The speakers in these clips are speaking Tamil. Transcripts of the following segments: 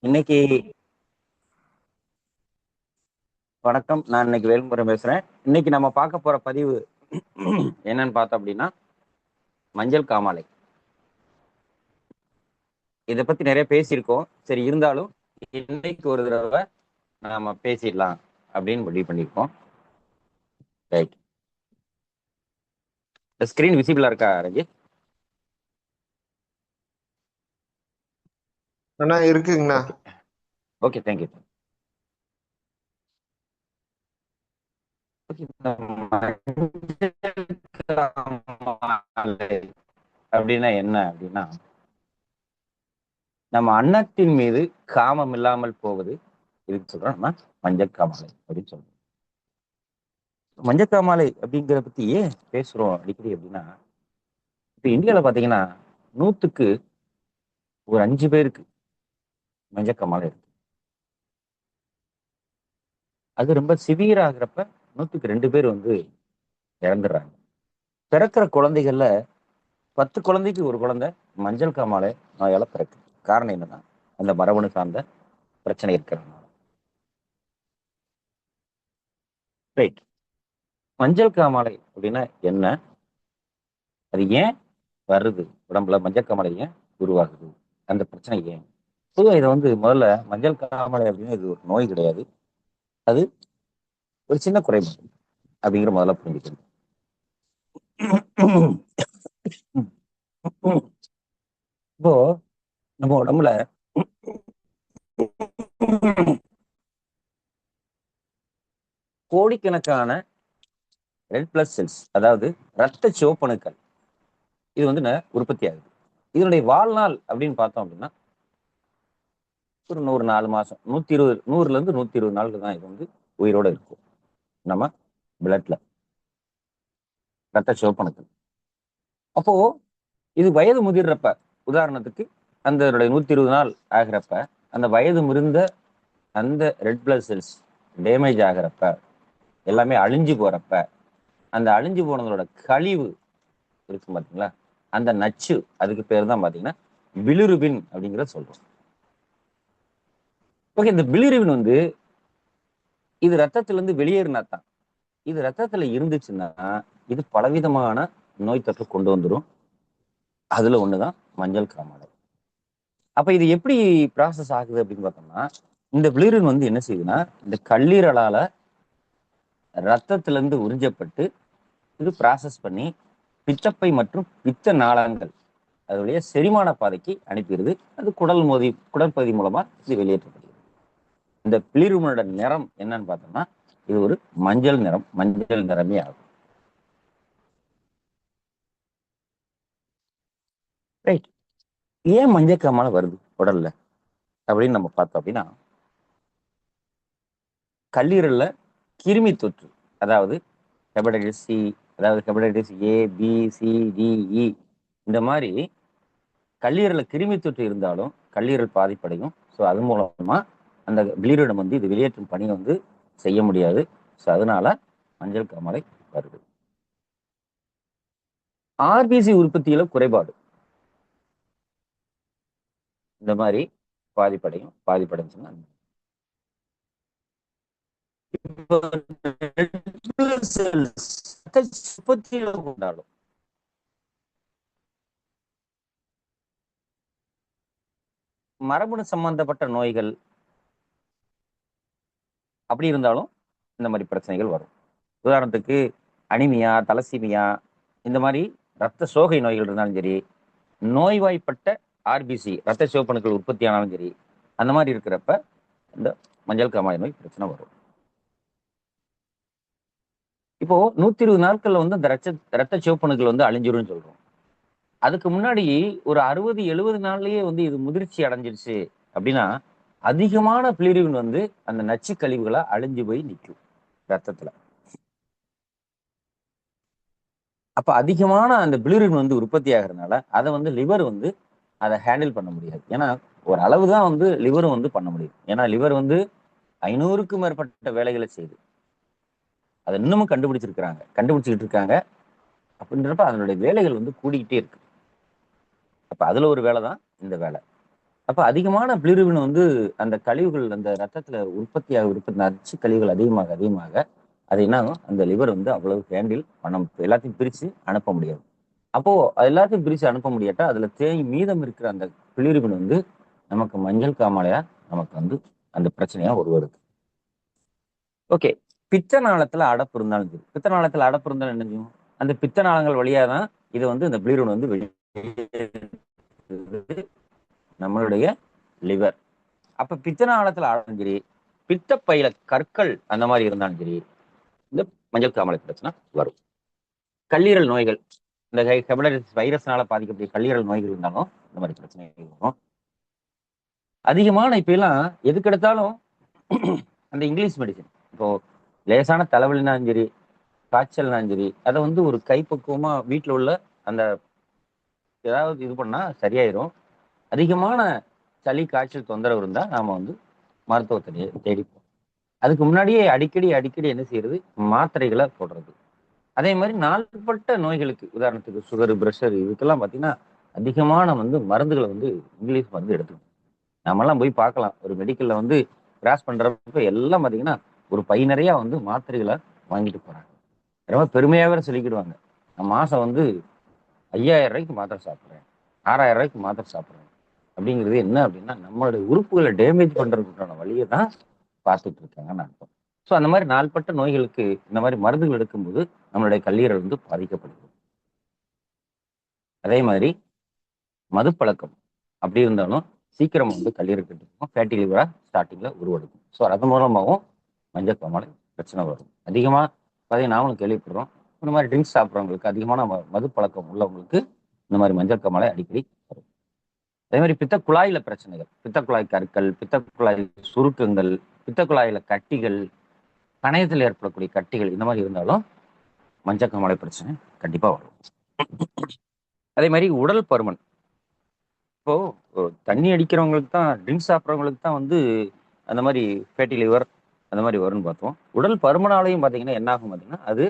இன்னைக்கு வணக்கம். நான் இன்னைக்கு வேல்முறை பேசுறேன். இன்னைக்கு நம்ம பார்க்க போற பதிவு என்னன்னு பார்த்தோம் அப்படின்னா மஞ்சள் காமாலை. இதை பத்தி நிறைய பேசியிருக்கோம். சரி, இருந்தாலும் இன்னைக்கு ஒரு தடவை நாம பேசிடலாம் அப்படின்னு முடிவு பண்ணியிருக்கோம். ரைட். ஸ்கிரீன் விசிபிளா இருக்கா ரஞ்சித்? அண்ணா இருக்குங்கண்ணா. Okay okay, thank you. அப்படின்னா என்ன அப்படின்னா, நம்ம அன்னத்தின் மீது காமம் இல்லாமல் போவது, இதுக்கு சொல்றோம் நம்ம மஞ்சள் காமாலை அப்படின்னு சொல்றோம். மஞ்சள் காமாலை அப்படிங்கிறத பத்தி ஏன் பேசுறோம் அடிக்கடி அப்படின்னா, இப்ப இந்தியாவில் பாத்தீங்கன்னா 100க்கு ஒரு 5 பேருக்கு மஞ்சள் காமாலை இருக்கு. அது ரொம்ப சிவியர் ஆகிறப்ப 100க்கு 2 பேர் வந்து இறந்துடுறாங்க. பிறக்கிற குழந்தைகள்ல 10 குழந்தைக்கு ஒரு குழந்தை மஞ்சள் காமாலை நோயால பிறக்கு. காரணம் என்னன்னா, அந்த மரபணு சார்ந்த பிரச்சனை இருக்கிறதுனால. ரைட். மஞ்சள் காமாலை அப்படின்னா என்ன, அது ஏன் வருது, உடம்புல மஞ்சள் காமாலை ஏன் உருவாகுது, அந்த பிரச்சனை ஏன்? பொதுவாக இதை வந்து முதல்ல மஞ்சள் காமாலை அப்படின்னு இது ஒரு நோய் கிடையாது, அது ஒரு சின்ன குறைபாடு அப்படிங்கிற முதல்ல புரிஞ்சுக்கணும். இப்போ நம்ம உடம்புல கோடிக்கணக்கான ரெட் பிளட் செல்ஸ், அதாவது ரத்த சிவப்பணுக்கள், இது வந்து உற்பத்தி ஆகுது. இதனுடைய வாழ்நாள் அப்படின்னு பார்த்தோம் அப்படின்னா ஒரு 104 மாசம், 120, 100ல இருந்து 120 நாளுக்கு தான் இது வந்து உயிரோட இருக்கும் நம்ம பிளட்ல, ரத்த சிவப்பணுக்கள். அப்போ இது வயது முதிர்றப்ப, உதாரணத்துக்கு அந்த 120 நாள் ஆகிறப்ப, அந்த வயது முதிர்ந்த அந்த ரெட் பிளட் செல்ஸ் டேமேஜ் ஆகிறப்ப, எல்லாமே அழிஞ்சு போறப்ப, அந்த அழிஞ்சு போனதோட கழிவு இருக்கும் பாத்தீங்களா, அந்த நச்சு, அதுக்கு பேர் தான் பாத்தீங்கன்னா பிலிருபின் அப்படிங்கிறத சொல்றோம். ஓகே, இந்த பிலிருபின் வந்து இது ரத்தத்துல இருந்து வெளியேறினா தான், இது ரத்தத்துல இருந்துச்சுன்னா இது பலவிதமான நோய் தொற்று கொண்டு வந்துடும். அதுல ஒண்ணுதான் மஞ்சள் காமாலை. அப்ப இது எப்படி ப்ராசஸ் ஆகுது அப்படின்னு பார்த்தோம்னா, இந்த பிலிருபின் வந்து என்ன செய்யுதுன்னா, இந்த கல்லீரலால ரத்தத்துல இருந்து உறிஞ்சப்பட்டு இது ப்ராசஸ் பண்ணி பித்தப்பை மற்றும் பித்த நாளங்கள், அதனுடைய செரிமான பாதைக்கு அனுப்பிடுது. அது குடற்பகுதி மூலமா இது வெளியேற்றப்படுகிறது. இந்த பிலிருபினோட நிறம் என்னன்னு பார்த்தோம்னா, இது ஒரு மஞ்சள் நிறம், மஞ்சள் நிறமே ஆகும். ரைட். ஏன் மஞ்சள் காமாலை வருது உடல்ல அப்படின்னு நம்ம பார்த்தோம் அப்படின்னா, கல்லீரல்ல கிருமி தொற்று, அதாவது ஹெபடைட்டிஸ் சி, அதாவது ஹெபடைட்டிஸ் ஏ, பி, சி, டி, இ, இந்த மாதிரி கல்லீரல கிருமி தொற்று இருந்தாலும் கல்லீரல் பாதிப்படையும். ஸோ அது மூலமா அந்த பிலிருபின் வந்து இது வெளியேற்றும் பணியை வந்து செய்ய முடியாது. ஸோ அதனால மஞ்சள் காமாலை வருது. ஆர்பிசி உற்பத்தியில குறைபாடு இந்த மாதிரி பாதிப்படைஞ்சுன்னா, உற்பத்தியில கொண்டாடும். மரபணு சம்பந்தப்பட்ட நோய்கள் அப்படி இருந்தாலும் இந்த மாதிரி பிரச்சனைகள் வரும். உதாரணத்துக்கு அனிமியா, தலசீமியா, இந்த மாதிரி ரத்த சோகை நோய்கள் இருந்தாலும் சரி, நோய்வாய்ப்பட்ட ஆர்பிசி ரத்த சிவப்பணுக்கள் உற்பத்தி ஆனாலும் சரி, அந்த மாதிரி இருக்கிறப்ப இந்த மஞ்சள் காமாலை நோய் பிரச்சனை வரும். இப்போ 120 நாட்கள்ல வந்து அந்த ரத்த சிவப்பணுக்கள் வந்து அழிஞ்சிரும்னு சொல்றோம். அதுக்கு முன்னாடி ஒரு 60, 70 நாள்லயே வந்து இது முதிர்ச்சி அடைஞ்சிருச்சு அப்படின்னா, அதிகமான பிலிருபின் வந்து அந்த நச்சு கழிவுகளா அழிஞ்சு போய் நிற்கும் ரத்தத்துல. அப்ப அதிகமான அந்த பிலிருபின் வந்து உற்பத்தி ஆகிறதுனால அதை வந்து லிவர் வந்து அதை ஹேண்டில் பண்ண முடியாது. ஏன்னா ஒரு அளவு தான் வந்து லிவரும் வந்து பண்ண முடியும். ஏன்னா லிவர் வந்து 500க்கும் மேற்பட்ட வேலைகளை செய்யுது. அதை இன்னமும் கண்டுபிடிச்சிட்டு இருக்காங்க. அப்படின்றப்ப அதனுடைய வேலைகள் வந்து கூடிக்கிட்டே இருக்கு. அப்ப அதுல ஒரு வேலை தான் இந்த வேலை. அப்ப அதிகமான பிலிருபின் வந்து அந்த கழிவுகள் அந்த ரத்தத்துல உற்பத்தி நச்சு கழிவுகள் அதிகமாக அது என்ன ஆகும், அந்த லிவர் வந்து அவ்வளவு ஹேண்டில் பண்ண எல்லாத்தையும் பிரிச்சு அனுப்ப முடியாது. அப்போ எல்லாத்தையும் பிரிச்சு அனுப்ப முடியாட்டா அதுல மீதம் இருக்கிற அந்த பிலிருபின் வந்து நமக்கு மஞ்சள் காமாலையா நமக்கு வந்து அந்த பிரச்சனையா வருவது. ஓகே, பித்த நாளத்துல அடப்பு இருந்தாலும் சரி, பித்த நாளத்துல அடப்பு இருந்தாலும் என்ன செய்யும், அந்த பித்த நாளங்கள் வழியா தான் இது வந்து இந்த பிலிருபின் வந்து நம்மளுடைய லிவர். அப்ப பித்த நாளத்துல ஆனாலும் சரி, பித்த பையில கற்கள் அந்த மாதிரி இருந்தாலும் சரி, இந்த மஞ்சள் காமாலை பிரச்சனை வரும். கல்லீரல் நோய்கள், இந்த ஹெபடைட்டிஸ் வைரஸ்னால பாதிக்கக்கூடிய கல்லீரல் நோய்கள் இருந்தாலும் இந்த மாதிரி பிரச்சனை வரும். அதிகமான இப்ப எல்லாம் எதுக்கு எடுத்தாலும் அந்த இங்கிலீஷ் மெடிசன், இப்போ லேசான தலைவலினாலும் சரி, காய்ச்சல்னாலும் சரி, அதை வந்து ஒரு கைப்பக்குவமா வீட்டுல உள்ள அந்த ஏதாவது இது பண்ணா சரியாயிரும். அதிகமான சளி காய்ச்சல் தொந்தரவு இருந்தா நாம வந்து மருத்துவத்தை தேடிப்போம். அதுக்கு முன்னாடியே அடிக்கடி என்ன செய்யறது, மாத்திரைகளை போடுறது. அதே மாதிரி நாள்பட்ட நோய்களுக்கு, உதாரணத்துக்கு சுகர், பிரஷர், இதுக்கெல்லாம் பாத்தீங்கன்னா அதிகமான வந்து மருந்துகளை வந்து இங்கிலீஷ் மருந்து எடுத்துக்கணும். நம்மெல்லாம் போய் பார்க்கலாம், ஒரு மெடிக்கல்ல வந்து கிராஸ் பண்றப்ப எல்லாம் பாத்தீங்கன்னா ஒரு பை நிறைய வந்து மாத்திரைகளை வாங்கிட்டு போறாங்க. ரொம்ப பெருமையாவே சொல்லிக்கிடுவாங்க, நான் மாசம் வந்து 5000 ரூபாய்க்கு மாத்திரை சாப்பிட்றேன், 6000 ரூபாய்க்கு மாத்திரை சாப்பிட்றேன். அப்படிங்கிறது என்ன அப்படின்னா, நம்மளுடைய உறுப்புகளை டேமேஜ் பண்றதுக்கான வழியை தான் பார்த்துட்டு இருக்காங்கன்னு அர்த்தம். ஸோ அந்த மாதிரி நாள்பட்ட நோய்களுக்கு இந்த மாதிரி மருந்துகள் எடுக்கும்போது நம்மளுடைய கல்லீரல் வந்து பாதிக்கப்படுது. அதே மாதிரி மதுப்பழக்கம் அப்படி இருந்தாலும் சீக்கிரம் வந்து கல்லீரல் கெட்டுக்கும், ஃபேட்டி லிவரா ஸ்டார்டிங்ல உருவெடுக்கும். ஸோ அது மூலமாகவும் மஞ்சள் காமாலை பிரச்சனை வரும். அதிகமா பார்த்தீங்கன்னா நாமளும் கேள்விப்படுறோம், இந்த மாதிரி ட்ரிங்க்ஸ் சாப்பிட்றவங்களுக்கு, அதிகமான மது பழக்கம் உள்ளவங்களுக்கு இந்த மாதிரி மஞ்சள் காமாலை அடிக்கடி வரும். அதே மாதிரி பித்த குழாயில பிரச்சனைகள், பித்த குழாய் கற்கள், பித்த குழாய் சுருக்கங்கள், பித்த குழாயில கட்டிகள், கணையத்தில் ஏற்படக்கூடிய கட்டிகள், இந்த மாதிரி இருந்தாலும் மஞ்சள் காமாலை பிரச்சனை கண்டிப்பா வரும். அதே மாதிரி உடல் பருமன், இப்போ தண்ணி அடிக்கிறவங்களுக்கு தான், ட்ரிங்க்ஸ் சாப்பிட்றவங்களுக்கு தான் வந்து அந்த மாதிரி ஃபேட்டி லிவர் அந்த மாதிரி வரும்னு பார்த்தோம். உடல் பருமனாலையும் பார்த்தீங்கன்னா என்ன ஆகும் பார்த்தீங்கன்னா, அது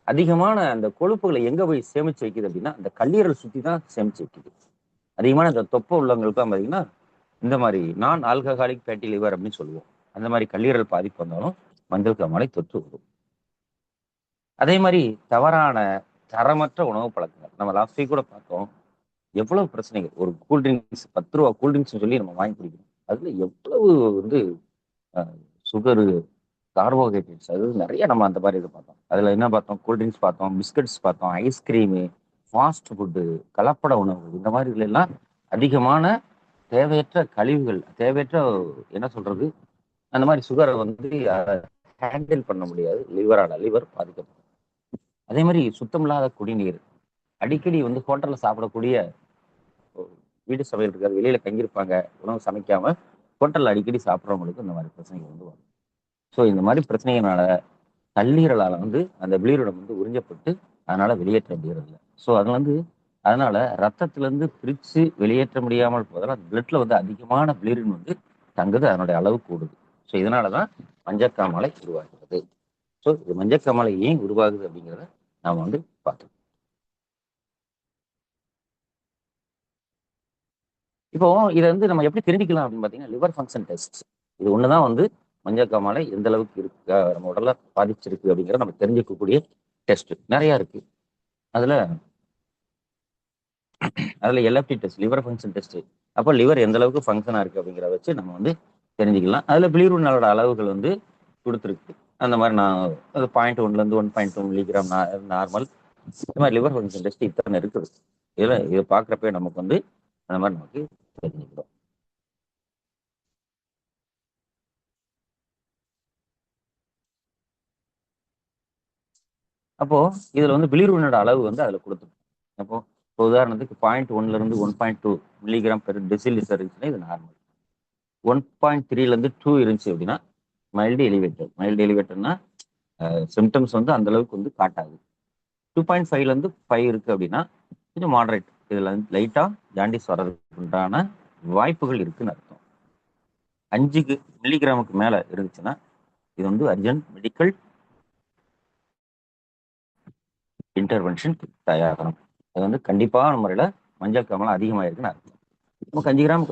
அதிகமான அந்த கொழுப்புகளை எங்க போய் சேமிச்சு வைக்குது அப்படின்னா, அந்த கல்லீரல் சுத்தி தான் சேமிச்சு வைக்குது. அதிகமான இந்த தொப்பை உள்ளவங்களுக்கு தான் பார்த்தீங்கன்னா இந்த மாதிரி நான் ஆல்கஹாலிக் ஃபேட்டி லிவர் அப்படின்னு சொல்லுவோம். அந்த மாதிரி கல்லீரல் பாதிப்பு வந்தாலும் மஞ்சள் காமாலை தொற்று வரும். அதே மாதிரி தவறான தரமற்ற உணவு பழக்கங்கள், நம்ம லாஸ்ட் வீக் கூட பார்த்தோம், எவ்வளவு பிரச்சனைகள். ஒரு கூல்ட்ரிங்க்ஸ் 10 ரூபா கூல்ட்ரிங்க்ஸ் சொல்லி நம்ம வாங்கி குடிக்கிறோம், அதுல எவ்வளவு வந்து சுகரு, கார்போஹைட்ரேட்ஸ், அது நிறைய நம்ம அந்த மாதிரி இது பார்த்தோம். அதுல என்ன பார்த்தோம், கூல்ட்ரிங்க்ஸ் பார்த்தோம், பிஸ்கட்ஸ் பார்த்தோம், ஐஸ்கிரீமு, ஃபாஸ்ட் ஃபுட்டு, கலப்பட உணவு, இந்த மாதிரி இதுல எல்லாம் அதிகமான தேவையற்ற கழிவுகள், தேவையற்ற என்ன சொல்றது, அந்த மாதிரி சுகரை வந்து ஹேண்டில் பண்ண முடியாது, லிவர் பாதிக்கப்படும். அதே மாதிரி சுத்தமில்லாத குடிநீர், அடிக்கடி வந்து ஹோட்டல்ல சாப்பிடக்கூடிய, வீட்டு சமையல் இருக்காது, வெளியில தங்கியிருப்பாங்க, உணவு சமைக்காம ஹோட்டல்ல அடிக்கடி சாப்பிட்றவங்களுக்கு இந்த மாதிரி பிரச்சனைகள் வந்து வரும். ஸோ இந்த மாதிரி பிரச்சனைகளால கல்லீரலால வந்து அந்த பிளீரோட வந்து உறிஞ்சப்பட்டு அதனால வெளியேற்ற முடியறதில்ல. ஸோ அது வந்து அதனால ரத்தத்துல இருந்து பிரிச்சு வெளியேற்ற முடியாமல் போவதால் பிளட்ல வந்து அதிகமான பிளீரின் வந்து தங்குது, அதனுடைய அளவு கூடுது. ஸோ இதனாலதான் மஞ்சக்காமாலை உருவாகிறது. ஸோ இது மஞ்சக்காமாலை ஏன் உருவாகுது அப்படிங்கிறத நாம வந்து பார்த்தோம். இப்போ இதை வந்து நம்ம எப்படி தெரிஞ்சுக்கலாம் அப்படின்னு பாத்தீங்கன்னா, லிவர் ஃபங்க்ஷன் டெஸ்ட், இது ஒண்ணுதான் வந்து மஞ்சக்காமாலை எந்த அளவுக்கு இருக்கு, நம்ம உடல்ல பாதிச்சிருக்கு அப்படிங்கிறத நம்ம தெரிஞ்சுக்கக்கூடிய டெஸ்ட் நிறைய இருக்கு. அதுல LFT test, liver function test. அப்போ லிவர் எந்த அளவுக்கு ஃபங்க்ஷனா இருக்கு அப்படிங்கிறத வச்சு நம்ம வந்து தெரிஞ்சுக்கலாம். அதுல பிலிருபினோட அளவுகள் வந்து கொடுத்துருக்கு. அந்த மாதிரி நான் அது 0.1 1.2 மில்லிகிராம் நார்மல். இந்த மாதிரி லிவர் ஃபங்க்ஷன் டெஸ்ட் இத்தனை இருக்குது. இதை பார்க்குறப்ப நமக்கு வந்து அந்த மாதிரி நமக்கு தெரிஞ்சுக்கிறோம். அப்போ இதுல வந்து பிலிருபினோட அளவு வந்து அதுல கொடுத்துருக்கோம். அப்போ இப்போ உதாரணத்துக்கு 0.1 1.2 மில்லிகிராம் பெர் டெசிலிட்டர் இருந்துச்சுன்னா இது நார்மல். 1.3 2 இருந்துச்சு அப்படின்னா மைல்டு எலிவேட்டர். மைல்டு எலிவேட்டர்னா சிம்டம்ஸ் வந்து அந்த அளவுக்கு வந்து காட்டாது. 2.5 இருக்கு அப்படின்னா கொஞ்சம் மாடரேட், இதுல லைட்டா ஜாண்டிஸ் வர்றதுக்கு உண்டான வாய்ப்புகள் இருக்குன்னு அர்த்தம். 5 மில்லிகிராமுக்கு மேல இருந்துச்சுன்னா இது வந்து அர்ஜென்ட் மெடிக்கல் இன்டர்வென்ஷன் தயாராகணும். அது வந்து கண்டிப்பான முறையில மஞ்சள் காமாலை அதிகமாயிருக்குன்னு அர்த்தம். நமக்கு 5 கிராம்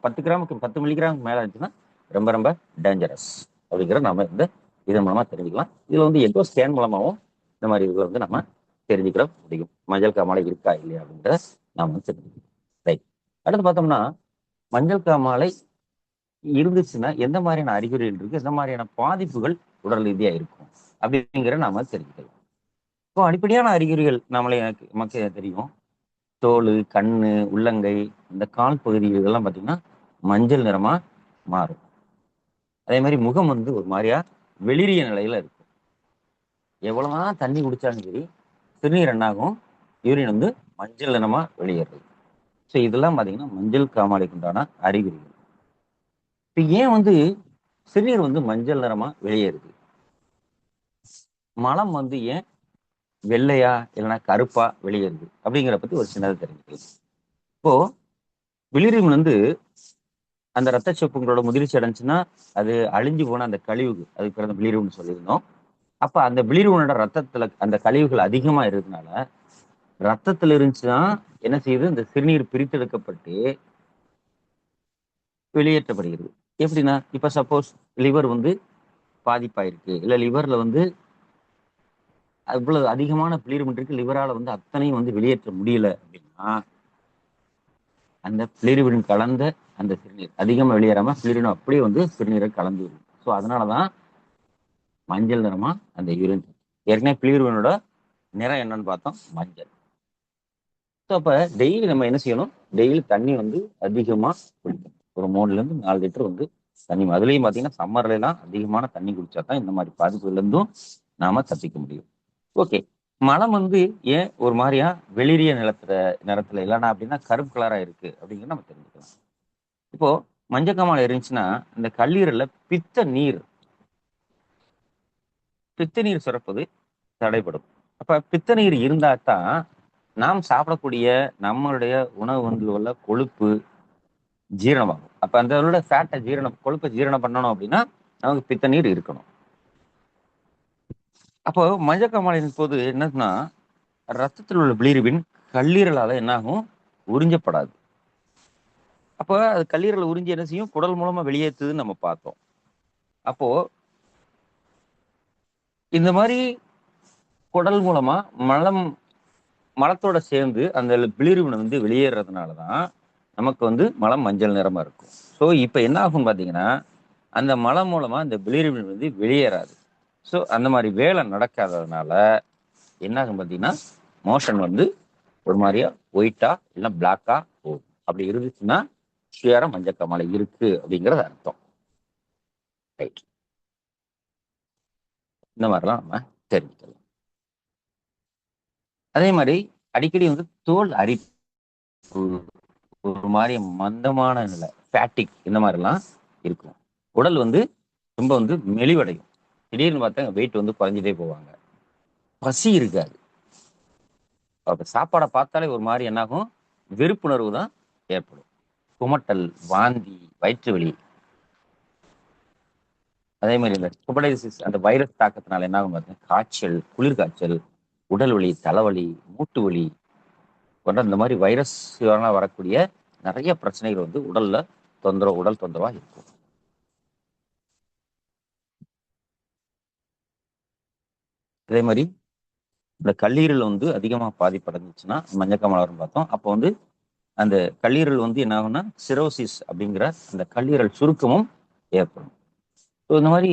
10 கிராமுக்கு 10 மில்லிகிராமுக்கு மேல இருந்துச்சுன்னா ரொம்ப ரொம்ப டேஞ்சரஸ் அப்படிங்கிற நம்ம இந்த இதன் மூலமா தெரிஞ்சுக்கலாம். இதுல வந்து எக்கோ ஸ்கேன் மூலமாவும் இந்த மாதிரி இதுல வந்து நம்ம தெரிஞ்சுக்கிற முடியும் மஞ்சள் காமாலை இருக்கா இல்லையா அப்படின்றத நாம வந்து தெரிஞ்சுக்கணும். ரைட். அடுத்து பார்த்தோம்னா மஞ்சள் காமாலை இருந்துச்சுன்னா எந்த மாதிரியான அறிகுறிகள் இருக்கு, எந்த மாதிரியான பாதிப்புகள் உடல் ரீதியா இருக்கும் அப்படிங்கிற நாம தெரிஞ்சுக்கலாம். இப்போ அடிப்படையான அறிகுறிகள் நம்மளே நமக்கு தெரியும். தோல், கண்ணு, உள்ளங்கை, இந்த கால் பகுதி இதெல்லாம் பார்த்தீங்கன்னா மஞ்சள் நிறமா மாறும். அதே மாதிரி முகம் வந்து ஒரு மாதிரியா வெளிரிய நிலையில இருக்கும். எவ்வளவுதான் தண்ணி குடிச்சாலும் சரி சிறுநீர் என்னாகும், யூரின் வந்து மஞ்சள் நிறமா வெளியேறுது. ஸோ இதெல்லாம் பார்த்தீங்கன்னா மஞ்சள் காமாலைக்கு உண்டான அறிகுறிகள். இப்போ ஏன் வந்து சிறுநீர் வந்து மஞ்சள் நிறமா வெளியேறுது, மலம் வந்து ஏன் வெள்ளையா இல்லைன்னா கருப்பா வெளியேறுது அப்படிங்கிற பத்தி ஒரு சின்னதை தெரிஞ்சுக்கலாம். இப்போ விளிரின் வந்து அந்த ரத்த சொப்புங்களோட முதிர்ச்சி அடைஞ்சுன்னா அது அழிஞ்சு போன அந்த கழிவு, அதுக்கு பிறந்த விளிர்வுன்னு சொல்லியிருந்தோம். அப்ப அந்த விளிர்வனோட ரத்தத்துல அந்த கழிவுகள் அதிகமா இருக்கிறதுனால ரத்தத்துல இருந்துச்சுன்னா என்ன செய்யுது, இந்த சிறுநீர் பிரித்தெடுக்கப்பட்டு வெளியேற்றப்படுகிறது. எப்படின்னா இப்ப சப்போஸ் லிவர் வந்து பாதிப்பாயிருக்கு, இல்ல லிவர்ல வந்து இவ்வளவு அதிகமான பிளிர்மெண்ட் இருக்கு, லிவரால வந்து அத்தனையும் வந்து வெளியேற்ற முடியல அப்படின்னா அந்த பிளிரிவின் கலந்த அந்த சிறுநீர் அதிகமா வெளியேறாம பிளிரினும் அப்படியே வந்து சிறுநீரை கலந்து விடும். ஸோ அதனாலதான் மஞ்சள் நிறமா அந்த யூரின். ஏற்கனவே பிளிரிவினோட நிறம் என்னன்னு பார்த்தோம், மஞ்சள். ஸோ அப்ப டெய்லி நம்ம என்ன செய்யணும், டெய்லி தண்ணி வந்து அதிகமா குடிக்கணும். ஒரு 3 லிட்டர் 4 லிட்டர் வந்து தண்ணி. அதுலயும் பாத்தீங்கன்னா சம்மர்ல எல்லாம் அதிகமான தண்ணி குடிச்சா தான் இந்த மாதிரி பாதிப்புல இருந்தும் நாம தப்பிக்க முடியும். ஓகே. மலம் வந்து ஏன் ஒரு மாதிரியா வெளிரிய நிறத்துல இல்லைன்னா அப்படின்னா கருப்பு கலரா இருக்கு அப்படிங்கிறது நம்ம தெரிஞ்சுக்கலாம். இப்போ மஞ்சக்காமாலை இருந்துச்சுன்னா இந்த கல்லீரல்ல பித்த நீர் சுரப்பது தடைபடும். அப்ப பித்த நீர் இருந்தா தான் நாம் சாப்பிடக்கூடிய நம்மளுடைய உணவு வந்து உள்ள கொழுப்பு ஜீரணமாகும். அப்ப அந்த ஃபேட்டை கொழுப்பை ஜீரணம் பண்ணணும் அப்படின்னா நமக்கு பித்த நீர் இருக்கணும். அப்போ மஞ்சக்காமாலையின் போது என்னன்னா ரத்தத்தில் உள்ள பிளிருபின் கல்லீரலால என்னாகும், உறிஞ்சப்படாது. அப்போ அது கல்லீரல் உறிஞ்சி என்ன செய்யும், குடல் மூலமா வெளியேற்றுதுன்னு நம்ம பார்த்தோம். அப்போ இந்த மாதிரி குடல் மூலமா மலத்தோட சேர்ந்து அந்த பிளிருபின் வந்து வெளியேறதுனாலதான் நமக்கு வந்து மலம் மஞ்சள் நிறமா இருக்கும். ஸோ இப்போ என்ன ஆகும் பார்த்தீங்கன்னா அந்த மலம் மூலமா அந்த பிளிருபின் வந்து வெளியேறாது. ஸோ அந்த மாதிரி வேலை நடக்காததுனால என்ன ஆகும் பார்த்தீங்கன்னா மோஷன் வந்து ஒரு மாதிரியா ஒயிட்டா இல்லை பிளாக்கா போகும். அப்படி இருந்துச்சுன்னா சுயர மஞ்சக்காமாலை இருக்கு அப்படிங்கிறது அர்த்தம். ரைட். இந்த மாதிரிலாம் நம்ம தெரிஞ்சுக்கலாம். அதே மாதிரி அடிக்கடி வந்து தோல் அரிப்பு, ஒரு மாதிரி மந்தமான நிலை, ஃபேட்டிக், இந்த மாதிரிலாம் இருக்கும். உடல் வந்து ரொம்ப வந்து மெலிவடையும். திடீர்னு பார்த்தா வெயிட் வந்து குறைஞ்சிட்டே போவாங்க. பசி இருக்காது. அப்ப சாப்பாடை பார்த்தாலே ஒரு மாதிரி என்னாகும், வெறுப்புணர்வு தான் ஏற்படும். குமட்டல், வாந்தி, வயிற்று வலி. அதே மாதிரி இந்த ஹெப்படைட்டிஸ் அந்த வைரஸ் தாக்கத்தினால என்ன ஆகும் பார்த்தீங்கன்னா காய்ச்சல், குளிர் காய்ச்சல், உடல் வலி, தலைவலி, மூட்டு வலி போன்ற இந்த மாதிரி வைரஸ் வரக்கூடிய நிறைய பிரச்சனைகள் வந்து உடல் தொந்தரவா இருக்கும். அதே மாதிரி இந்த கல்லீரல் வந்து அதிகமா பாதிப்படைஞ்சிச்சுன்னா மஞ்சக்காமாலை வரும்னு பார்த்தோம். அப்போ வந்து அந்த கல்லீரல் வந்து என்ன ஆகும்னா சிரோசிஸ் அப்படிங்கிற அந்த கல்லீரல் சுருக்கமும் ஏற்படும். ஸோ இந்த மாதிரி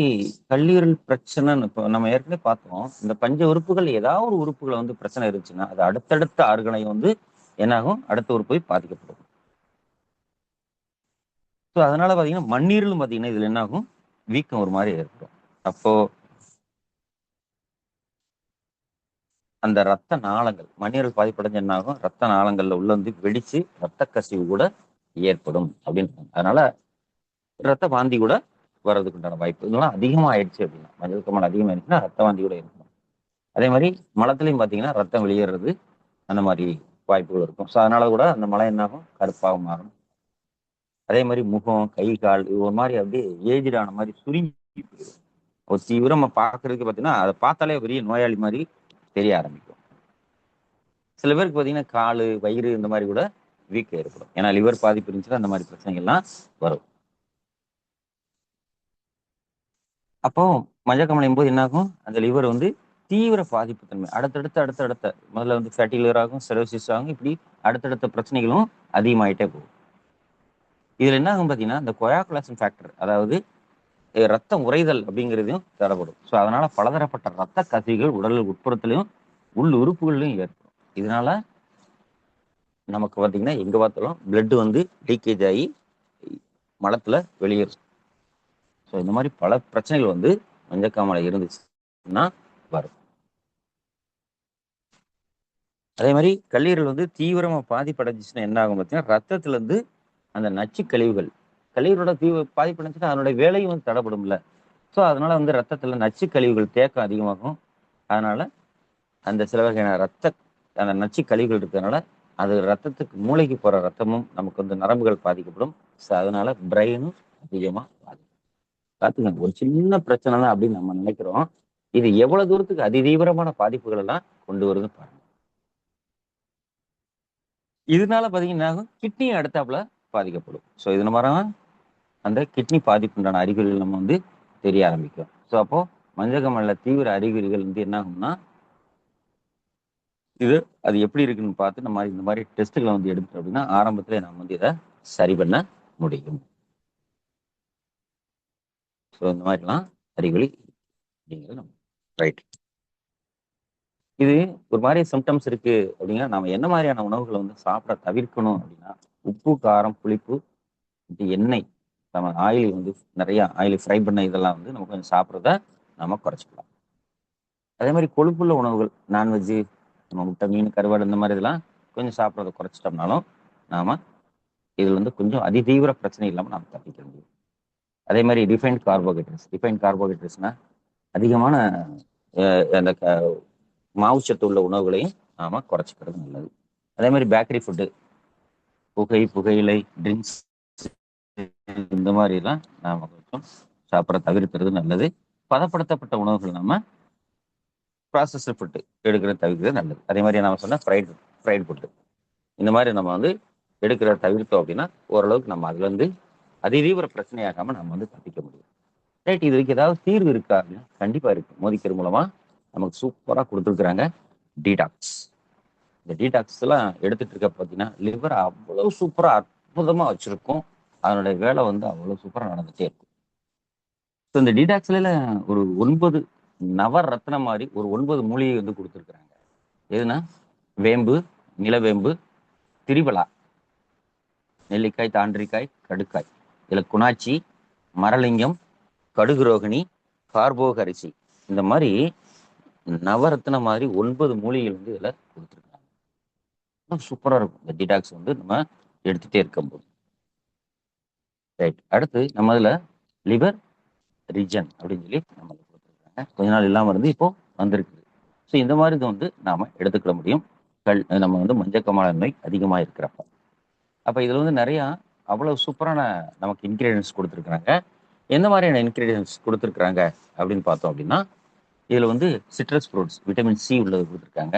கல்லீரல் பிரச்சனைன்னு இப்போ நம்ம ஏற்கனவே பார்த்தோம். இந்த பஞ்ச உறுப்புகள் ஏதாவது ஒரு உறுப்புகளை வந்து பிரச்சனை இருந்துச்சுன்னா அது அடுத்தடுத்த ஆர்கனையும் வந்து என்னாகும், அடுத்த உறுப்பு போய் பாதிக்கப்படும். ஸோ அதனால பார்த்தீங்கன்னா மண்ணீரலும் பார்த்தீங்கன்னா இதுல என்ன ஆகும், வீக்கம் ஒரு மாதிரி ஏற்படும். அப்போ அந்த ரத்த நாளங்கள் மண்ணீரல் பாதிப்படைஞ்சு என்ன ஆகும், ரத்த நாளங்கள்ல உள்ள வந்து வெடிச்சு ரத்த கசிவு கூட ஏற்படும் அப்படின்னு. அதனால ரத்த வாந்தி கூட வர்றதுக்கு உண்டான வாய்ப்பு இதெல்லாம் அதிகமா ஆயிடுச்சு அப்படின்னா, மஞ்சள் காமாலை அதிகமாயிடுச்சுன்னா ரத்த வாந்தி கூட இருக்கும். அதே மாதிரி மலத்திலையும் பார்த்தீங்கன்னா ரத்தம் வெளியேறது அந்த மாதிரி வாய்ப்புகள் இருக்கும். ஸோ அதனால கூட அந்த மலை என்னாகும், கருப்பாக மாறும். அதே மாதிரி முகம், கை, கால் இது ஒரு மாதிரி அப்படியே ஏஜ்டான மாதிரி சுருங்கி போயிடும். ஒரு தீவிரமா பார்க்கறதுக்கு பார்த்தீங்கன்னா அதை பார்த்தாலே பெரிய நோயாளி மாதிரி தெரிய ஆரம்பிக்கும். சில பேருக்கு பார்த்தீங்கன்னா காலு, வயிறு இந்த மாதிரி கூட வீக் ஏற்படும். ஏன்னா லிவர் பாதிப்பு இருந்துச்சுன்னா அந்த மாதிரி பிரச்சனைகள்லாம் வரும். அப்போ மஞ்சக்காமலையும் போது என்ன ஆகும், அந்த லிவர் வந்து தீவிர பாதிப்பு தன்மை அடுத்தடுத்த முதல்ல வந்து ஃபேட்டி லிவர் ஆகும், செரோசிஸ் ஆகும், இப்படி அடுத்தடுத்த பிரச்சனைகளும் அதிகமாயிட்டே போகும். இதுல என்ன ஆகும் பார்த்தீங்கன்னா, இந்த கொயாகுலேஷன் ஃபேக்டர், அதாவது ரத்தம் உறைதல் அப்படிங்கிறதையும் தடைப்படும். ஸோ அதனால பலதரப்பட்ட ரத்த கசிவுகள் உடல் உட்புறத்திலையும் உள் உறுப்புகள்லையும் ஏற்படும். இதனால நமக்கு பார்த்தீங்கன்னா எங்க பார்த்தாலும் பிளட் வந்து லீக்கேஜ் ஆகி மலத்துல வெளியேறும். ஸோ இந்த மாதிரி பல பிரச்சனைகள் வந்து மஞ்சக்காமலை இருந்துச்சுன்னா வரும். அதே மாதிரி கல்லீரல் வந்து தீவிரமா பாதிப்படைஞ்சிச்சுன்னா என்ன ஆகும் பார்த்தீங்கன்னா, ரத்தத்துல இருந்து அந்த நச்சு கழிவுகள், கல்லீரலோட பாதிப்படைஞ்சுன்னா அதனுடைய வேலையும் வந்து தடைப்படும்ல. ஸோ அதனால வந்து ரத்தத்துல நச்சு கழிவுகள் தேக்கம் அதிகமாகும். அதனால அந்த சில வகையான அந்த நச்சு கழிவுகள் இருக்கிறதுனால அது ரத்தத்துக்கு மூளைக்கு போற ரத்தமும் நமக்கு வந்து நரம்புகள் பாதிக்கப்படும். ஸோ அதனால பிரெயினும் அதிகமா பாதிக்கும். பார்த்துக்கங்க, ஒரு சின்ன பிரச்சனை தான் அப்படின்னு நம்ம நினைக்கிறோம். இது எவ்வளவு தூரத்துக்கு அதிதீவிரமான பாதிப்புகள் எல்லாம் கொண்டு வருதுன்னு பாருங்க. இதனால பாத்தீங்கன்னா கிட்னியும் அடுத்தாப்புல பாதிக்கப்படும். ஸோ இது மாதிரி அந்த கிட்னி பாதிப்புண்டான அறிகுறிகள் நம்ம வந்து தெரிய ஆரம்பிக்கும். ஸோ அப்போ மஞ்சக்காமலையில தீவிர அறிகுறிகள் வந்து என்ன ஆகும்னா, இது அது எப்படி இருக்குன்னு பார்த்து நம்ம இந்த மாதிரி டெஸ்ட்டுகளை வந்து எடுத்துட்டோம் அப்படின்னா ஆரம்பத்துல நம்ம வந்து இதை சரி பண்ண முடியும். ஸோ இந்த மாதிரிலாம் அறிகுறி அப்படிங்கிறது நம்ம ரைட். இது ஒரு மாதிரி சிம்டம்ஸ் இருக்கு அப்படின்னா நம்ம என்ன மாதிரியான உணவுகளை வந்து சாப்பிட தவிர்க்கணும் அப்படின்னா, உப்பு, காரம், புளிப்பு, எண்ணெய், நம்ம ஆயில் வந்து நிறைய ஆயில் ஃப்ரை பண்ண இதெல்லாம் வந்து நம்ம கொஞ்சம் சாப்பிட்றத நம்ம குறைச்சிக்கலாம். அதே மாதிரி கொழுப்புள்ள உணவுகள், நான்வெஜ்ஜு, நம்ம முட்டை, மீன், கருவாடு இந்த மாதிரி இதெல்லாம் கொஞ்சம் சாப்பிட்றத குறைச்சிட்டோம்னாலும் நாம இதுல வந்து கொஞ்சம் அதிதீவிர பிரச்சனை இல்லாமல் நாம் தப்பிக்க முடியும். அதே மாதிரி டிஃபைன்ட் கார்போஹைட்ரேட்ஸ்னா அதிகமான அந்த மாவுச்சத்து உள்ள உணவுகளையும் நாம குறைச்சிக்கிறது நல்லது. அதே மாதிரி பேக்கரி ஃபுட்டு, புகையிலை, ட்ரிங்க்ஸ் இந்த மாதிரி எல்லாம் நாம கொஞ்சம் சாப்பிட தவிர்க்கிறது நல்லது. பதப்படுத்தப்பட்ட உணவுகள் நம்ம ப்ராசஸ்டு ஃபுட்டு எடுக்கிற தவிர்க்கிறது நல்லது. அதே மாதிரி நாம சொன்ன ஃப்ரைட் ஃபுட்டு இந்த மாதிரி நம்ம வந்து எடுக்கிறத தவிர்த்தோம் அப்படின்னா ஓரளவுக்கு நம்ம அதுல இருந்து அதிதீவிர பிரச்சனையாகாம நம்ம வந்து தப்பிக்க முடியும். ரைட். இதுக்கு ஏதாவது தீர்வு இருக்கா அப்படின்னா கண்டிப்பா இருக்கு. மோதிக்கர் மூலமா நமக்கு சூப்பரா கொடுத்துருக்குறாங்க டீடாக்ஸ். இந்த டீடாக்ஸ் எல்லாம் எடுத்துட்டு இருக்க பார்த்தீங்கன்னா லிவர் அவ்வளவு சூப்பரா அற்புதமா வச்சிருக்கும். அதனுடைய வேலை வந்து அவ்வளவு சூப்பரா நடந்துட்டே இருக்கும். ஸோ இந்த டீடாக்ஸ்ல ஒரு 9 நவ ரத்னம் மாதிரி ஒரு 9 மூலிகை வந்து கொடுத்துருக்குறாங்க. எதுனா வேம்பு, நிலவேம்பு, திரிபலா, நெல்லிக்காய், தாண்டிக்காய், கடுக்காய், இதுல குணாச்சி, மரலிங்கம், கடுகுரோகிணி, கார்போகரிசி, இந்த மாதிரி நவரத்ன மாதிரி 9 மூலிகைகள் வந்து இதுல கொடுத்துருக்காங்க. சூப்பரா இருக்கும் இந்த டீடாக்ஸ் வந்து நம்ம எடுத்துட்டே இருக்கும்போது. ரைட். அடுத்து நம்ம இதுல லிவர் ரீஜன் அப்படின்னு சொல்லி நம்ம கொடுத்துருக்காங்க. கொஞ்ச நாள் இல்லாம இருந்து இப்போ வந்திருக்குது. ஸோ இந்த மாதிரி இதை வந்து நாம எடுத்துக்கிட முடியும். நம்ம வந்து மஞ்சக்காமாலை நோய் அதிகமா இருக்கிறப்ப. அப்ப இதுல வந்து நிறைய அவ்வளவு சூப்பரான நமக்கு இன்கிரீடியன்ஸ் கொடுத்துருக்குறாங்க. எந்த மாதிரியான இன்கிரீடியன்ஸ் கொடுத்துருக்குறாங்க அப்படின்னு பார்த்தோம் அப்படின்னா, இதுல வந்து சிட்ரஸ் ஃப்ரூட்ஸ், விட்டமின் சி உள்ளது கொடுத்துருக்காங்க.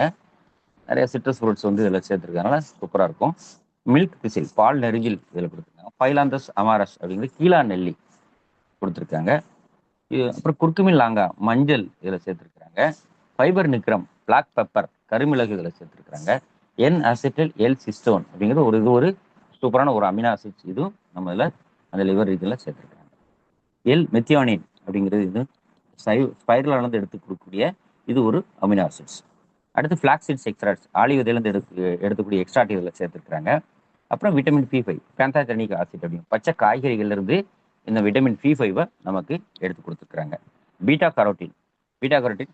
நிறைய சிட்ரஸ் ஃப்ரூட்ஸ் வந்து இதில் சேர்த்துருக்கனால சூப்பராக இருக்கும். மில்க் பிசில், பால் நெருங்கில் இதில் கொடுத்துருக்காங்க. பைலாந்தஸ் அமாரஸ் அப்படிங்கிறது கீழா நெல்லி கொடுத்துருக்காங்க. அப்புறம் குர்குமின் லாங்கா, மஞ்சள் இதில் சேர்த்துருக்குறாங்க. ஃபைபர் நிக்ரம், பிளாக் பெப்பர், கருமிளகு இதில் சேர்த்துருக்குறாங்க. என் அசிட்டில் எல் சிஸ்டோன் அப்படிங்கிறது ஒரு சூப்பரான ஒரு அமினோ ஆசிட்ஸ், இதுவும் நம்ம இதில் அந்த லிவர் இதில் சேர்த்துருக்காங்க. எல் மெத்தியானின் அப்படிங்கிறது இது ஸ்பைரலானது எடுத்து கொடுக்கக்கூடிய இது ஒரு அமினோ ஆசிட்ஸ். அடுத்து ஃபிளாக்ஸிட்ஸ் எக்ஸ்ட்ராக்ட்ஸ், ஆலிவ் விதையிலிருந்து எடுக்கக்கூடிய எக்ஸ்ட்ராக்ட் இதில் சேர்த்துருக்காங்க. அப்புறம் விட்டமின் பி5, பேந்தாத்தனிக் ஆசிட் அப்படின்னு பச்சை காய்கறிகள்ல இருந்து இந்த விட்டமின் பி5 நமக்கு எடுத்து கொடுத்துருக்காங்க. பீட்டா கரோட்டின்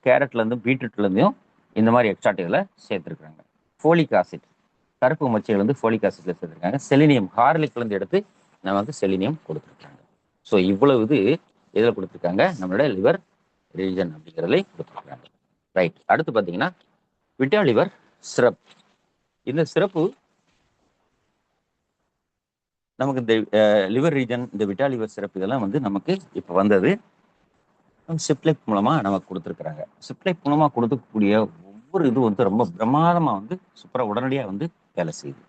கேரட்ல இருந்து பீட்ரூட்ல இருந்தும் இந்த மாதிரி எக்ஸ்ட்ராக்ட் இதில் சேர்த்துருக்காங்க. ஃபோலிக் ஆசிட், கருப்பு மச்சைகள் வந்து ஃபோலிக் ஆசிட்ல சேர்த்துருக்காங்க. செலினியம், ஹார்லிக்ல இருந்து எடுத்து நமக்கு செலினியம் கொடுத்துருக்காங்க. ஸோ இவ்வளவு இது இதில் கொடுத்துருக்காங்க, நம்மளோட லிவர் ரீஜன் அப்படிங்கிறதுல கொடுத்துருக்காங்க. ரைட். அடுத்து பார்த்தீங்கன்னா விட்டா லிவர் சிரப். இந்த சிறப்பு நமக்கு இந்த லிவர் ரீஜன், இந்த விட்டா லிவர் சிறப்பு இதெல்லாம் வந்து நமக்கு இப்போ வந்தது சிப்லைக் மூலமா நமக்கு கொடுத்துருக்குறாங்க. சிப்லைக் மூலமா கொடுக்கக்கூடிய ஒவ்வொரு இது வந்து ரொம்ப பிரமாதமா வந்து சூப்பரா உடனடியாக வந்து வேலை செய்யுது.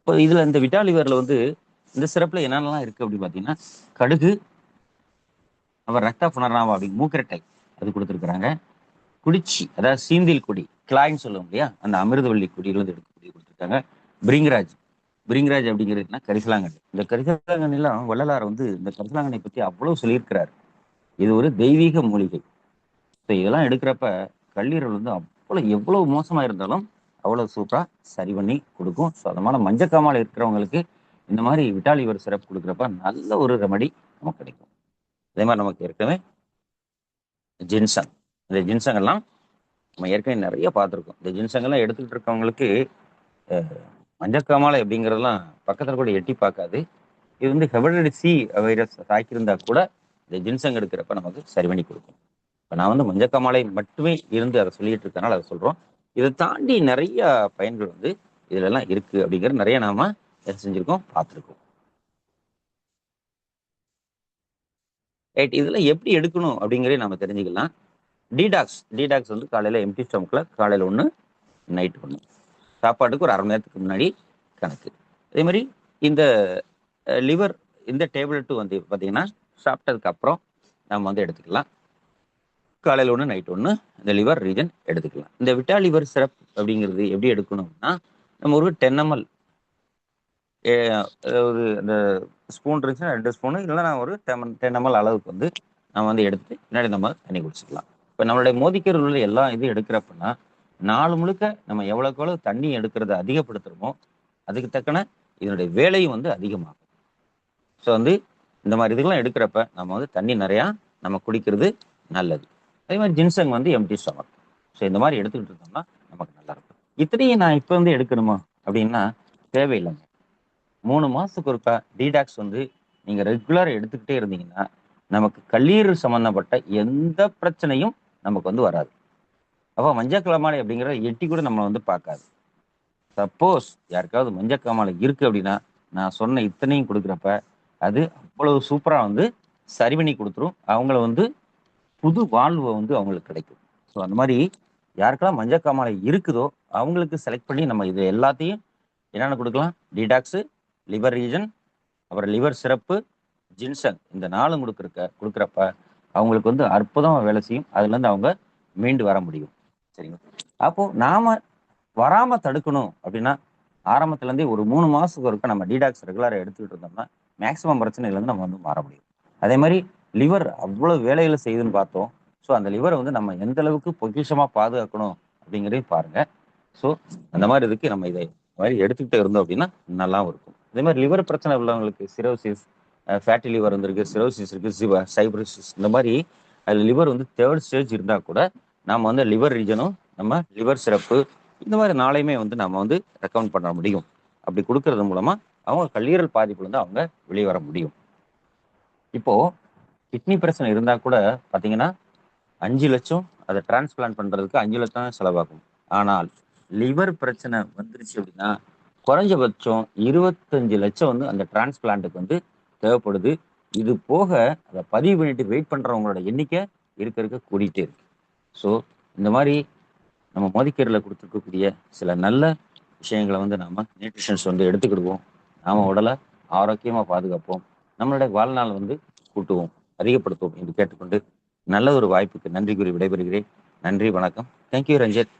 இப்போ இதுல இந்த விட்டாலிவர்ல வந்து இந்த சிறப்புல என்னென்னலாம் இருக்கு அப்படின்னு பாத்தீங்கன்னா, கடுகு, அப்புறம் ரத்த புனர்ணாவா அப்படி மூக்கரட்டை அது கொடுத்துருக்குறாங்க. குடிச்சி, அதாவது சீந்தில் கொடி, கிளாய்ன்னு சொல்லுவோம் இல்லையா, அந்த அமிர்தவள்ளி கொடியிலிருந்து எடுக்கக்கூடிய கொடுத்துருக்காங்க. பிரிங்கராஜ், பிரிங்கராஜ் அப்படிங்கிறதுனா கரிசலாங்கண்ணி. இந்த கரிசலாங்கண்ணிலாம் வள்ளலார் வந்து இந்த கரிசலாங்கண்ணை பத்தி அவ்வளவு சொல்லியிருக்கிறார். இது ஒரு தெய்வீக மூலிகை. ஸோ இதெல்லாம் எடுக்கிறப்ப கல்லீரல் வந்து அவ்வளவு எவ்வளவு மோசமா இருந்தாலும் அவ்வளவு சூப்பரா சரி பண்ணி கொடுக்கும். ஸோ அதனால மஞ்சக்காமால இருக்கிறவங்களுக்கு இந்த மாதிரி விட்டாலிவர் சிறப்பு கொடுக்குறப்ப நல்ல ஒரு ரெமடி நமக்கு கிடைக்கும். அதே மாதிரி நமக்கு ஏற்கனவே ஜின்சங், இந்த ஜின்சங் எல்லாம் நம்ம ஏற்கனவே நிறைய பார்த்துருக்கோம். இந்த ஜின்சங் எல்லாம் எடுத்துக்கிட்டு இருக்கவங்களுக்கு மஞ்சக்காமாலை அப்படிங்கிறதெல்லாம் பக்கத்தில் கூட எட்டி பார்க்காது. இது வந்து ஹெபடைட்டிஸ் சி வைரஸ் தாக்கியிருந்தா கூட இந்த ஜின்சங் எடுக்கிறப்ப நமக்கு சரி பண்ணி கொடுக்கும். இப்போ நான் வந்து மஞ்சக்காமாலை மட்டுமே இருந்து அதை சொல்லிட்டு இருக்கனால அதை சொல்றோம். இதை தாண்டி நிறைய பயன்கள் வந்து இதுல எல்லாம் இருக்கு அப்படிங்கிறது நிறைய நாம செஞ்சிருக்கோம், பார்த்துருக்கோம். ரைட், இதெல்லாம் எப்படி எடுக்கணும் அப்படிங்கிறத நம்ம தெரிஞ்சுக்கலாம். டீடாக்ஸ் வந்து காலையில எம்டி ஸ்டொமக்ல காலையில ஒன்று, நைட் ஒன்று, சாப்பாட்டுக்கு ஒரு 1/2 மணி நேரத்துக்கு முன்னாடி கணக்கு. அதே மாதிரி இந்த லிவர் இந்த டேப்லெட் வந்து பார்த்தீங்கன்னா சாப்பிட்டதுக்கு அப்புறம் நம்ம வந்து எடுத்துக்கலாம். காலையில் ஒன்று, நைட் ஒன்று இந்த லிவர் ரீஜன் எடுத்துக்கலாம். இந்த விட்டா லிவர் சிரப் அப்படிங்கிறது எப்படி எடுக்கணும்னா, நம்ம ஒரு 10 ml ஒரு அந்த ஸ்பூன் இருந்துச்சுன்னா 2 ஸ்பூனு, இல்லைன்னா ஒரு 10 ml அளவுக்கு வந்து நம்ம வந்து எடுத்து பின்னாடி நம்ம தண்ணி குடிச்சிக்கலாம். இப்போ நம்மளுடைய மோதிக்கர் உள்ள எல்லா இதுவும் எடுக்கிறப்பன்னா நாலு முழுக்க நம்ம எவ்வளோக்கு எவ்வளோ தண்ணி எடுக்கிறத அதிகப்படுத்துகிறோமோ அதுக்கு தக்கன இதனுடைய வேலையும் வந்து அதிகமாகும். ஸோ வந்து இந்த மாதிரி இதுக்கெல்லாம் எடுக்கிறப்ப நம்ம வந்து தண்ணி நிறையா நம்ம குடிக்கிறது நல்லது. அதே மாதிரி ஜின்சங் வந்து எம்டி ஸ்டொமக். ஸோ இந்த மாதிரி எடுத்துக்கிட்டு இருந்தோம்னா நமக்கு நல்லா இருக்கும். இத்தனையும் நான் இப்போ வந்து எடுக்கணுமா அப்படின்னா தேவையில்லைங்க. 3 மாசத்துக்கு ஒருக்கா டீடாக்ஸ் வந்து நீங்க ரெகுலரா எடுத்துக்கிட்டே இருந்தீங்கன்னா நமக்கு கல்லீரல் சம்பந்தப்பட்ட எந்த பிரச்சனையும் நமக்கு வந்து வராது. அப்போ மஞ்சக்காமாலை அப்படிங்கிற எட்டி கூட நம்ம வந்து பார்க்காது. சப்போஸ் யாருக்காவது மஞ்சக்காமாலை இருக்கு அப்படின்னா நான் சொன்ன இத்தனையும் கொடுக்குறப்ப அது அவ்வளவு சூப்பரா வந்து சரி பண்ணி கொடுத்துரும். அவங்கள வந்து புது வாழ்வு வந்து அவங்களுக்கு கிடைக்கும். ஸோ அந்த மாதிரி யாருக்கெல்லாம் மஞ்சக்காமாலை இருக்குதோ அவங்களுக்கு செலக்ட் பண்ணி நம்ம இது எல்லாத்தையும் என்னென்ன கொடுக்கலாம், டீடாக்ஸு, லிவர் ரீஜன், அப்புறம் லிவர் சிறப்பு, ஜின்சங், இந்த 4 கொடுக்குறப்ப அவங்களுக்கு வந்து அற்புதமாக வேலை செய்யும். அதுலேருந்து அவங்க மீண்டு வர முடியும். சரிங்களா? அப்போ நாம வராம தடுக்கணும் அப்படின்னா ஆரம்பத்துலேருந்தே ஒரு 3 மாசத்துக்கு ஒருக்க நம்ம டீடாக்ஸ் ரெகுலராக எடுத்துக்கிட்டு இருந்தோம்னா மேக்சிமம் பிரச்சனையிலேருந்து நம்ம வந்து மாற முடியும். அதே மாதிரி லிவர் அவ்வளவு வேலைகளை செய்யுதுன்னு பார்த்தோம். ஸோ அந்த லிவரை வந்து நம்ம எந்த அளவுக்கு பொக்கிஷமாக பாதுகாக்கணும் அப்படிங்கிறதையும் பாருங்க. ஸோ அந்த மாதிரி இதுக்கு நம்ம இதை மாதிரி எடுத்துக்கிட்டே இருந்தோம் அப்படின்னா நல்லாவும் இருக்கும். அதே மாதிரி லிவர் பிரச்சனை உள்ளவங்களுக்கு சிரோசிஸ், ஃபேட்டி லிவர் வந்துருக்கு, சிரோசிஸ் இருக்கு, சைப்ரோசிஸ், இந்த மாதிரி அதில் லிவர் வந்து 3rd ஸ்டேஜ் இருந்தால் கூட நம்ம வந்து லிவர் ரீஜனும் நம்ம லிவர் சிறப்பு இந்த மாதிரி நாளையுமே வந்து நம்ம வந்து ரெக்கமெண்ட் பண்ண முடியும். அப்படி கொடுக்கறது மூலமா அவங்க கல்லீரல் பாதிப்புல இருந்து அவங்க வெளியே வர முடியும். இப்போ கிட்னி பிரச்சனை இருந்தா கூட பாத்தீங்கன்னா 5 லட்சம் அதை டிரான்ஸ்பிளான்ட் பண்றதுக்கு 5 லட்சம் செலவாகும். ஆனால் லிவர் பிரச்சனை வந்துருச்சு அப்படின்னா குறைஞ்சபட்சம் 25 லட்சம் வந்து அந்த டிரான்ஸ்பிளான்ட்டுக்கு வந்து தேவைப்படுது. இது போக அதை பதிவு பண்ணிட்டு வெயிட் பண்றவங்களோட எண்ணிக்கை இருக்க கூடிட்டே இருக்கு. ஸோ இந்த மாதிரி நம்ம மோதிக்கீரையில் கொடுத்துருக்கக்கூடிய சில நல்ல விஷயங்களை வந்து நாம நியூட்ரிஷன்ஸ் வந்து எடுத்துக்கிடுவோம். நாம உடலை ஆரோக்கியமா பாதுகாப்போம். நம்மளுடைய வாழ்நாள் வந்து கூட்டுவோம், அதிகப்படுத்துவோம் என்று கேட்டுக்கொண்டு நல்ல ஒரு வாய்ப்புக்கு நன்றி கூறி விடைபெறுகிறேன். நன்றி, வணக்கம். தேங்க்யூ ரஞ்சித்.